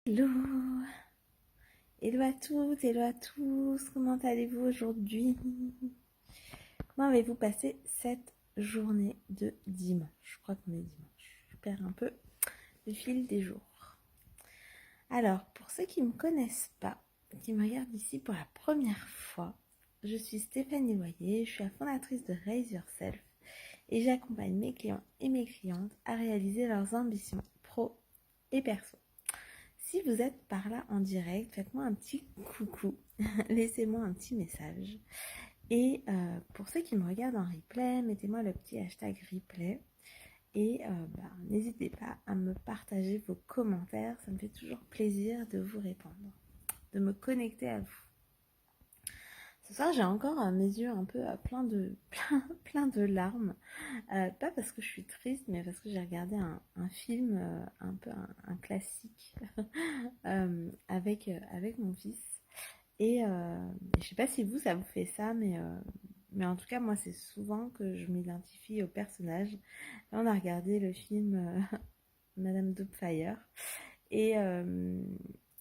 Hello, hello à toutes, hello à tous, comment allez-vous aujourd'hui? Comment avez-vous passé cette journée de dimanche? Je crois qu'on est dimanche, je perds un peu le fil des jours. Alors, pour ceux qui ne me connaissent pas, qui me regardent ici pour la première fois, je suis Stéphanie Loyer, je suis la fondatrice de Raise Yourself et j'accompagne mes clients et mes clientes à réaliser leurs ambitions pro et perso. Si vous êtes par là en direct, faites-moi un petit coucou, laissez-moi un petit message. Et pour ceux qui me regardent en replay, mettez-moi le petit hashtag replay. Et n'hésitez pas à me partager vos commentaires, ça me fait toujours plaisir de vous répondre, de me connecter à vous. Ce soir, j'ai encore mes yeux un peu plein de larmes. Pas parce que je suis triste, mais parce que j'ai regardé un film, un peu un classique, avec mon fils. Et je sais pas si vous, ça vous fait ça, mais en tout cas, moi, c'est souvent que je m'identifie au personnage. Là, on a regardé le film Madame Doubtfire. Et, euh,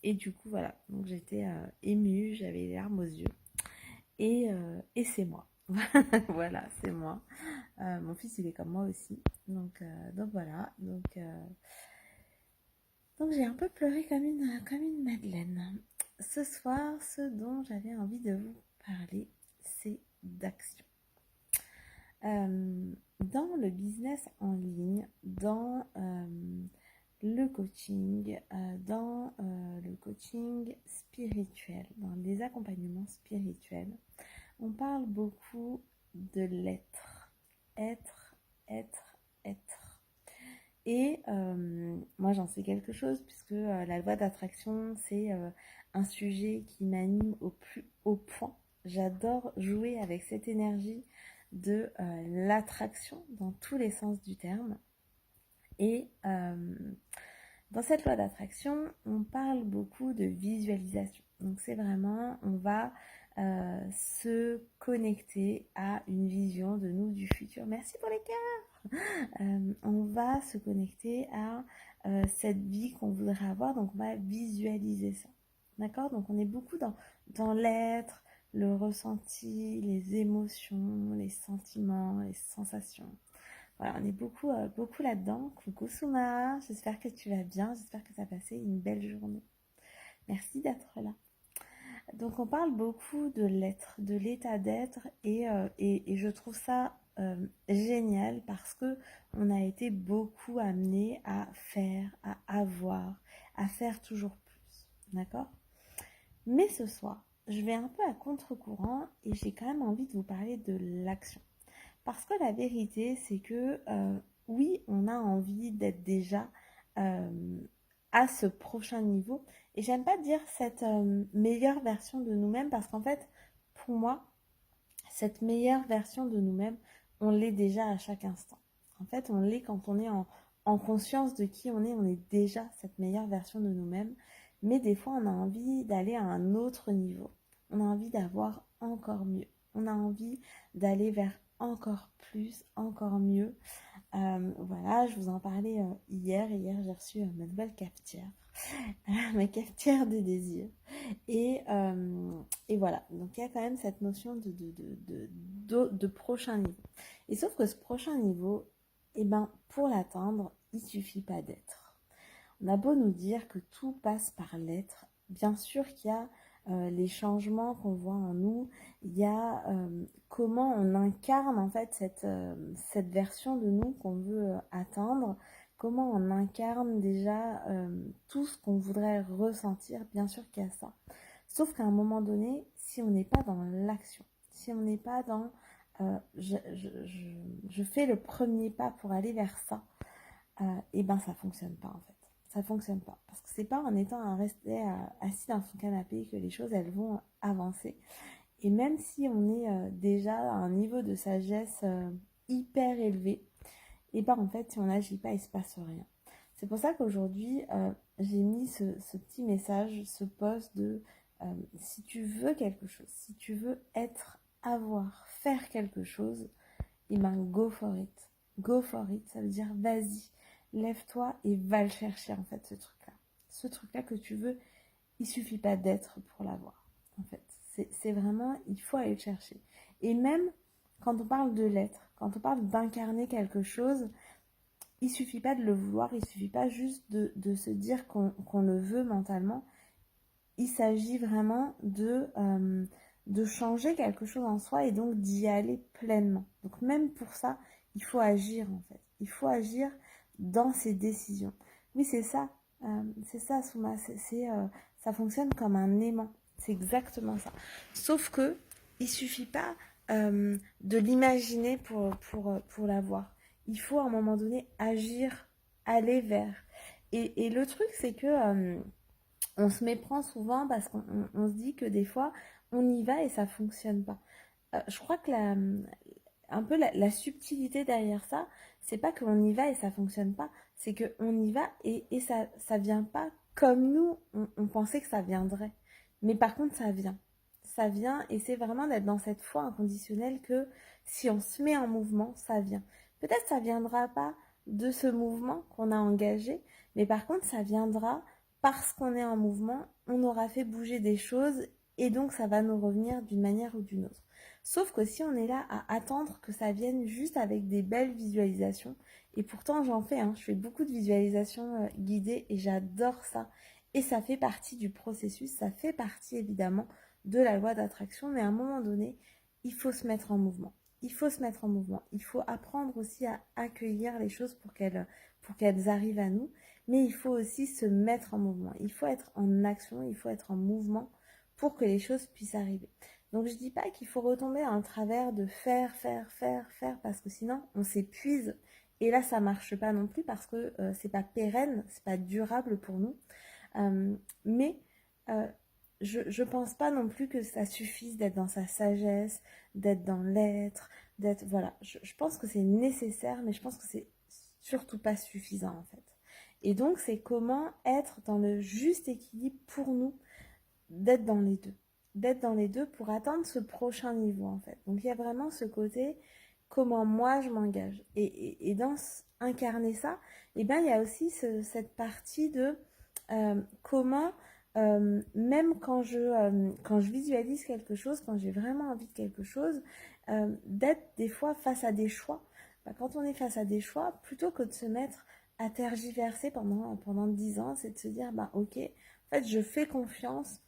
et du coup, voilà. Donc, j'étais émue, j'avais les larmes aux yeux. Et c'est moi. Voilà, c'est moi. Mon fils, il est comme moi aussi. Donc voilà. Donc j'ai un peu pleuré comme une madeleine. Ce soir, ce dont j'avais envie de vous parler, c'est d'action. Dans le business en ligne, dans le coaching, dans le coaching spirituel, dans les accompagnements spirituels, on parle beaucoup de l'être. Être, être, être. Et moi, j'en sais quelque chose, puisque la loi d'attraction, c'est un sujet qui m'anime au plus haut point. J'adore jouer avec cette énergie de l'attraction dans tous les sens du terme. Et dans cette loi d'attraction, on parle beaucoup de visualisation. Donc c'est vraiment, on va se connecter à une vision de nous du futur. Merci pour les cœurs. On va se connecter à cette vie qu'on voudrait avoir, donc on va visualiser ça. D'accord? Donc on est beaucoup dans l'être, le ressenti, les émotions, les sentiments, les sensations. Voilà, on est beaucoup là-dedans. Coucou Souma, j'espère que tu vas bien, j'espère que tu as passé une belle journée. Merci d'être là. Donc on parle beaucoup de l'être, de l'état d'être et je trouve ça génial parce que on a été beaucoup amené à faire, à avoir, à faire toujours plus. D'accord? Mais ce soir, je vais un peu à contre-courant et j'ai quand même envie de vous parler de l'action. Parce que la vérité, c'est que oui, on a envie d'être déjà euh, à ce prochain niveau. Et j'aime pas dire cette meilleure version de nous-mêmes parce qu'en fait, pour moi, cette meilleure version de nous-mêmes, on l'est déjà à chaque instant. En fait, on l'est quand on est en conscience de qui on est déjà cette meilleure version de nous-mêmes. Mais des fois, on a envie d'aller à un autre niveau. On a envie d'avoir encore mieux. On a envie d'aller vers encore plus, encore mieux. Voilà, je vous en parlais hier. Hier, j'ai reçu ma nouvelle cafetière, ma cafetière des désirs. Et, euh, et voilà, donc il y a quand même cette notion de prochain niveau. Et sauf que ce prochain niveau, eh ben, pour l'atteindre, il suffit pas d'être. On a beau nous dire que tout passe par l'être, bien sûr qu'il y a les changements qu'on voit en nous, il y a comment on incarne en fait cette version de nous qu'on veut atteindre, comment on incarne déjà tout ce qu'on voudrait ressentir, bien sûr qu'il y a ça. Sauf qu'à un moment donné, si on n'est pas dans l'action, si on n'est pas dans je fais le premier pas pour aller vers ça, et ben ça fonctionne pas en fait. Ça fonctionne pas. Parce que c'est pas en étant à rester assis dans son canapé que les choses elles vont avancer. Et même si on est déjà à un niveau de sagesse hyper élevé, et ben en fait si on n'agit pas, il se passe rien. C'est pour ça qu'aujourd'hui j'ai mis ce petit message, ce post de si tu veux quelque chose, si tu veux être, avoir, faire quelque chose, et ben go for it. Go for it, ça veut dire vas-y, lève-toi et va le chercher en fait ce truc-là. ce truc-là que tu veux, il suffit pas d'être pour l'avoir. En fait, c'est vraiment, il faut aller le chercher. Et même quand on parle de l'être, quand on parle d'incarner quelque chose, il suffit pas de le vouloir, il suffit pas juste de se dire qu'on le veut mentalement. Il s'agit vraiment de changer quelque chose en soi et donc d'y aller pleinement. Donc même pour ça, il faut agir en fait. Il faut agir dans ses décisions. Oui, c'est ça, Souma. Ça fonctionne comme un aimant. C'est exactement ça. Sauf que il suffit pas de l'imaginer pour l'avoir. Il faut à un moment donné agir, aller vers. Et le truc, c'est que on se méprend souvent parce qu'on se dit que des fois, on y va et ça fonctionne pas. Je crois que un peu la subtilité derrière ça, c'est pas qu'on y va et ça fonctionne pas, c'est qu'on y va et ça vient pas comme nous, on pensait que ça viendrait. Mais par contre, ça vient. Ça vient et c'est vraiment d'être dans cette foi inconditionnelle que si on se met en mouvement, ça vient. Peut-être ça viendra pas de ce mouvement qu'on a engagé, mais par contre, ça viendra parce qu'on est en mouvement, on aura fait bouger des choses et donc ça va nous revenir d'une manière ou d'une autre. Sauf que si on est là à attendre que ça vienne juste avec des belles visualisations, et pourtant j'en fais, je fais beaucoup de visualisations guidées et j'adore ça. Et ça fait partie du processus, ça fait partie évidemment de la loi d'attraction, mais à un moment donné, il faut se mettre en mouvement. Il faut se mettre en mouvement. Il faut apprendre aussi à accueillir les choses pour qu'elles arrivent à nous. Mais il faut aussi se mettre en mouvement. Il faut être en action, il faut être en mouvement pour que les choses puissent arriver. Donc je dis pas qu'il faut retomber dans le travers de faire, parce que sinon on s'épuise. Et là ça marche pas non plus parce que c'est pas pérenne, c'est pas durable pour nous. Mais je pense pas non plus que ça suffise d'être dans sa sagesse, d'être dans l'être, d'être voilà. Je pense que c'est nécessaire, mais je pense que c'est surtout pas suffisant en fait. Et donc c'est comment être dans le juste équilibre pour nous d'être dans les deux. D'être dans les deux pour atteindre ce prochain niveau en fait. Donc il y a vraiment ce côté comment moi je m'engage. Et dans incarner ça, et ben il y a aussi cette partie de comment même quand je visualise quelque chose, quand j'ai vraiment envie de quelque chose, d'être des fois face à des choix. Bah, quand on est face à des choix, plutôt que de se mettre à tergiverser pendant 10 ans, c'est de se dire, bah ok, en fait je fais confiance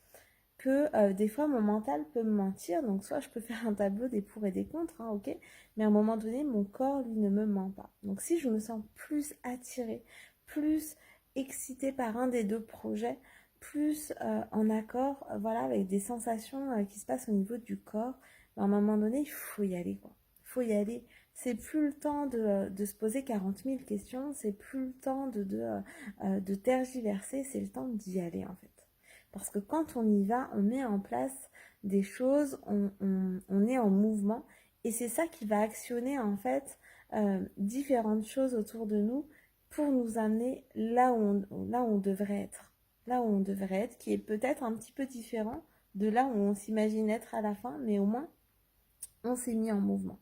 que des fois mon mental peut me mentir, donc soit je peux faire un tableau des pour et des contre, ok, mais à un moment donné mon corps lui ne me ment pas. Donc si je me sens plus attirée, plus excitée par un des deux projets, plus en accord, voilà, avec des sensations qui se passent au niveau du corps, ben, à un moment donné il faut y aller quoi. Il faut y aller. C'est plus le temps de se poser 40 000 questions, c'est plus le temps de tergiverser, c'est le temps d'y aller en fait. Parce que quand on y va, on met en place des choses, on est en mouvement et c'est ça qui va actionner en fait différentes choses autour de nous pour nous amener là où on devrait être. Là où on devrait être, qui est peut-être un petit peu différent de là où on s'imagine être à la fin, mais au moins on s'est mis en mouvement.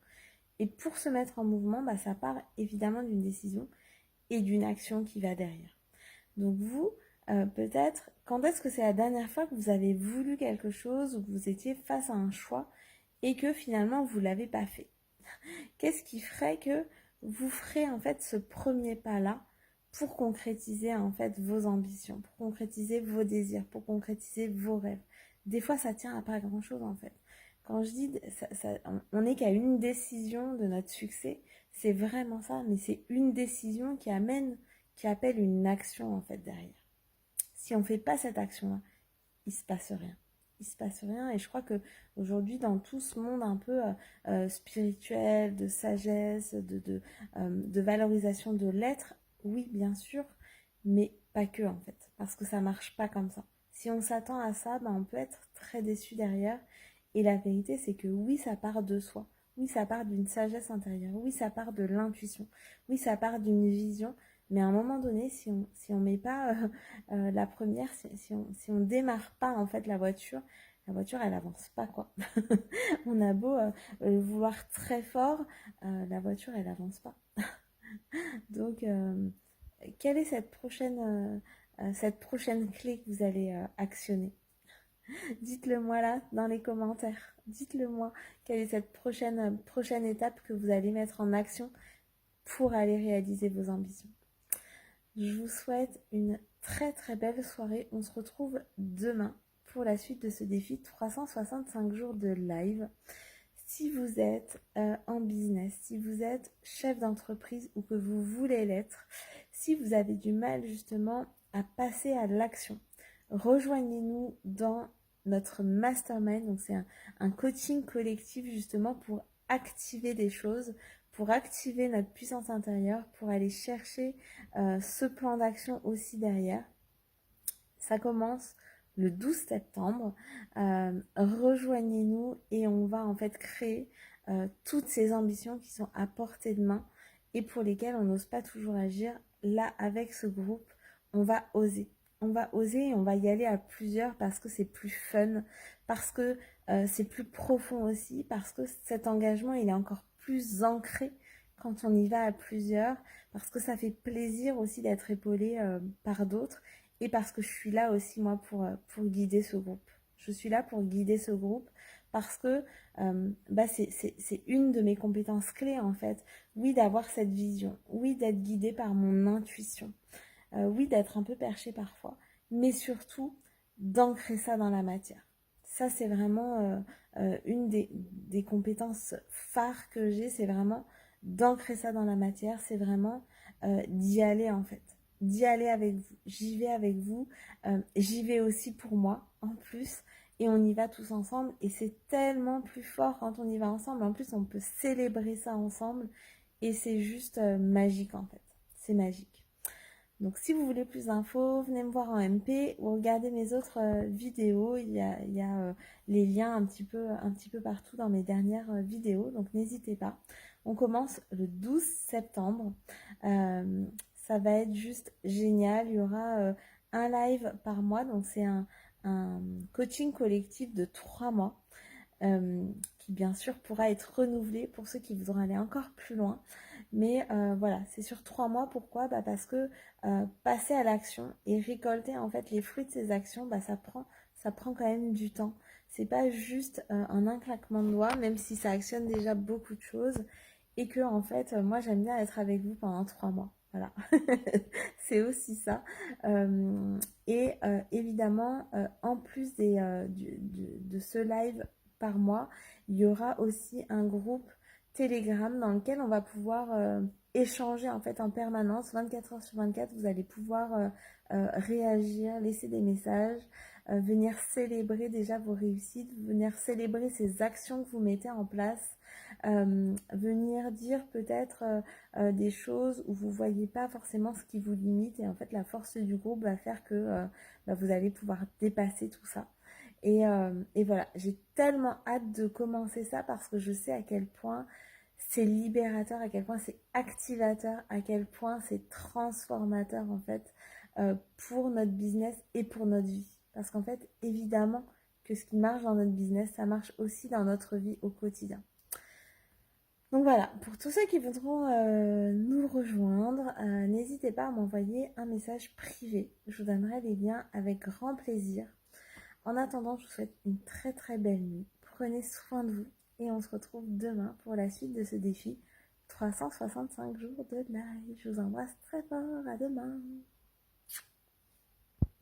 Et pour se mettre en mouvement, bah, ça part évidemment d'une décision et d'une action qui va derrière. Donc vous, peut-être, quand est-ce que c'est la dernière fois que vous avez voulu quelque chose ou que vous étiez face à un choix et que finalement vous ne l'avez pas fait? Qu'est-ce qui ferait que vous ferez en fait ce premier pas-là pour concrétiser en fait vos ambitions, pour concrétiser vos désirs, pour concrétiser vos rêves? Des fois, ça tient à pas grand-chose en fait. Quand je dis, on n'est qu'à une décision de notre succès, c'est vraiment ça, mais c'est une décision qui appelle une action en fait derrière. Si on ne fait pas cette action-là, il se passe rien. Il se passe rien et je crois que aujourd'hui dans tout ce monde un peu spirituel, de sagesse, de valorisation de l'être, oui bien sûr, mais pas que en fait, parce que ça marche pas comme ça. Si on s'attend à ça, on peut être très déçu derrière. Et la vérité, c'est que oui, ça part de soi. Oui, ça part d'une sagesse intérieure. Oui, ça part de l'intuition. Oui, ça part d'une vision. Mais à un moment donné, si on met pas la première, si on démarre pas en fait la voiture elle avance pas quoi. On a beau vouloir très fort, la voiture elle avance pas. Donc quelle est cette prochaine cette prochaine clé que vous allez actionner? Dites-le moi là dans les commentaires. Dites-le moi quelle est cette prochaine étape que vous allez mettre en action pour aller réaliser vos ambitions. Je vous souhaite une très très belle soirée. On se retrouve demain pour la suite de ce défi 365 jours de live. Si vous êtes en business, si vous êtes chef d'entreprise ou que vous voulez l'être, si vous avez du mal justement à passer à l'action, rejoignez-nous dans notre mastermind. Donc c'est un coaching collectif justement pour activer des choses, pour activer notre puissance intérieure, pour aller chercher ce plan d'action aussi derrière. Ça commence le 12 septembre. Rejoignez-nous et on va en fait créer toutes ces ambitions qui sont à portée de main et pour lesquelles on n'ose pas toujours agir. Là, avec ce groupe, on va oser. On va oser et on va y aller à plusieurs parce que c'est plus fun, parce que c'est plus profond aussi, parce que cet engagement, il est encore plus ancré quand on y va à plusieurs, parce que ça fait plaisir aussi d'être épaulé par d'autres. Et parce que je suis là aussi, moi, pour guider ce groupe. Je suis là pour guider ce groupe parce que c'est une de mes compétences clés, en fait. Oui, d'avoir cette vision. Oui, d'être guidée par mon intuition. Oui, d'être un peu perché parfois. Mais surtout, d'ancrer ça dans la matière. Ça, c'est vraiment une des compétences phares que j'ai. C'est vraiment d'ancrer ça dans la matière. C'est vraiment d'y aller, en fait, d'y aller avec vous. J'y vais avec vous. J'y vais aussi pour moi, en plus. Et on y va tous ensemble. Et c'est tellement plus fort quand on y va ensemble. En plus, on peut célébrer ça ensemble. Et c'est juste magique, en fait. C'est magique. Donc, si vous voulez plus d'infos, venez me voir en MP ou regardez mes autres vidéos. Il y a les liens un petit peu partout dans mes dernières vidéos. Donc, n'hésitez pas. On commence le 12 septembre. Ça va être juste génial. Il y aura un live par mois. Donc, c'est un coaching collectif de 3 mois. Qui bien sûr pourra être renouvelé pour ceux qui voudront aller encore plus loin. Mais voilà, c'est sur 3 mois. Pourquoi? Parce que passer à l'action et récolter en fait les fruits de ces actions, ça prend quand même du temps. C'est pas juste en un claquement de doigts, même si ça actionne déjà beaucoup de choses. Et que en fait, moi j'aime bien être avec vous pendant 3 mois. Voilà, c'est aussi ça. Évidemment, en plus de ce live par mois, il y aura aussi un groupe Telegram dans lequel on va pouvoir échanger en fait en permanence, 24 heures sur 24. Vous allez pouvoir réagir, laisser des messages, venir célébrer déjà vos réussites, venir célébrer ces actions que vous mettez en place, venir dire peut-être des choses où vous voyez pas forcément ce qui vous limite. Et en fait, la force du groupe va faire que vous allez pouvoir dépasser tout ça. Et voilà, j'ai tellement hâte de commencer ça parce que je sais à quel point c'est libérateur, à quel point c'est activateur, à quel point c'est transformateur en fait pour notre business et pour notre vie. Parce qu'en fait, évidemment que ce qui marche dans notre business, ça marche aussi dans notre vie au quotidien. Donc voilà, pour tous ceux qui voudront nous rejoindre, n'hésitez pas à m'envoyer un message privé. Je vous donnerai les liens avec grand plaisir. En attendant, je vous souhaite une très très belle nuit. Prenez soin de vous et on se retrouve demain pour la suite de ce défi 365 jours de live. Je vous embrasse très fort. À demain.